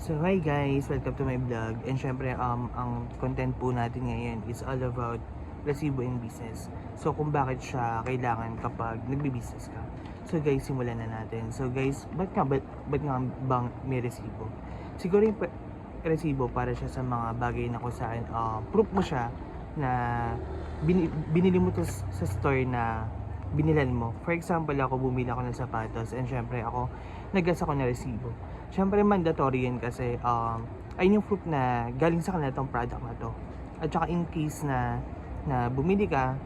So hi guys, welcome to my vlog. And syempre ang content po natin ngayon is all about resibo in business. So kung bakit siya kailangan kapag nagbi-business ka. So guys, simulan na natin. So guys, ba't nga bang may resibo? Siguro yung resibo para siya sa mga bagay na kung saan proof mo siya na binili mo to sa store na binilan mo. For example, ako bumili ako ng sapatos and syempre ako naggas ako na resibo. Syempre mandatory yun kasi ayun yung proof na galing sa kanila tong product na to. At saka in case na bumili ka,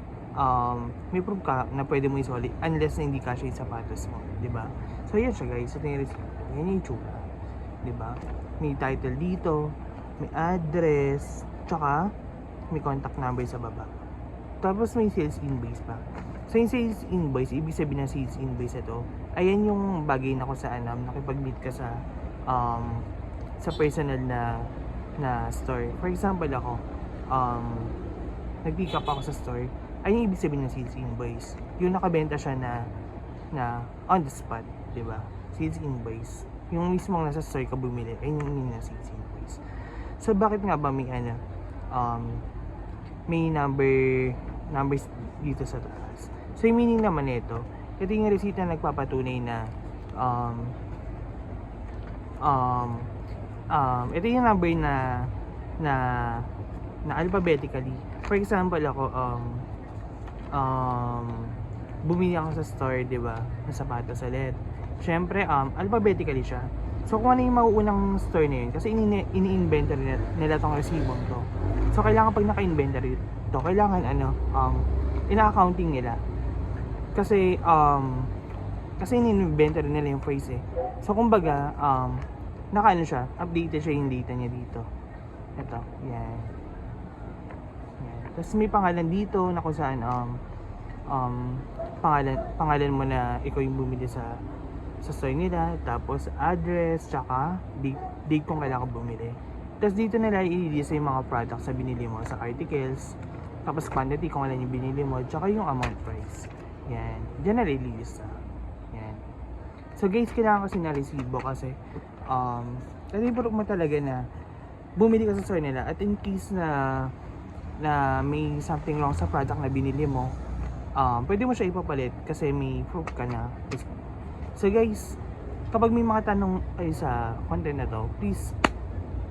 may proof ka na pwede mo isoli unless na hindi kasya yung sapatos mo, di ba? So yan siya guys, ito yung resibo. Yan yung tsura, di ba? May title dito, may address, tsaka may contact number sa baba. Tapos may sales invoice pa. So yung sales invoice, ibig sabihin ng sales invoice ito, ayan yung bagay na kung saan nakipag-meet ka sa personal na store. For example ako, nag-pick up ako sa store, ayun yung ibig sabihin ng sales invoice. Yung nakabenta siya na on the spot, di ba? Sales invoice. Yung mismong nasa store ka bumili, ayun yung meaning ng sales invoice. So bakit nga ba may may numbers dito sa taas? So yung meaning naman nito, ito yung resita na nagpapatunay na ito yung number na alphabetically. For example ako bumili ako sa store, di ba, ng sapatos ulit. Syempre alphabetically siya. So kung ano yung mauunang store na yun, kasi ini-inventory nila tong resibong to. So kailangan pag naka-inventory to, kailangan ina-accounting nila. Kasi ini-inventory nila yung phrase eh. So kumbaga naka-ano siya, updated siya yung data niya dito. Ito, yan. Tapos may pangalan dito na kung saan pangalan mo na ikaw yung bumili sa store nila, tapos address, tsaka date kung kailangan bumili. Tapos dito nila i-list yung mga products na binili mo sa articles, tapos quantity kung ano yung binili mo, tsaka yung amount price. Yan, dyan na i-list yan. So guys, kailangan kasi na resibo kasi proof mo talaga na bumili ka sa store nila, at in case na may something wrong sa product na binili mo, pwede mo siya ipapalit kasi may proof ka na. So guys, kapag may mga tanong kayo sa content na to, please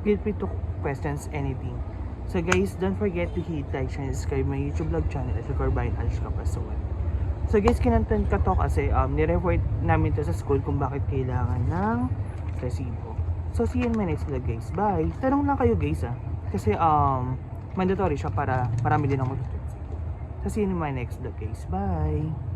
feel free to questions anything. So guys, don't forget to hit like, share, and subscribe my YouTube vlog channel at Corbayan Alish Kapasuan. So guys, kinantan ka to kasi nireport namin to sa school kung bakit kailangan ng resibo. So see you in my next vlog guys. Bye! Tanong lang kayo guys kasi mandatory siya para marami din ako matutunan. So see you in my next vlog guys. Bye!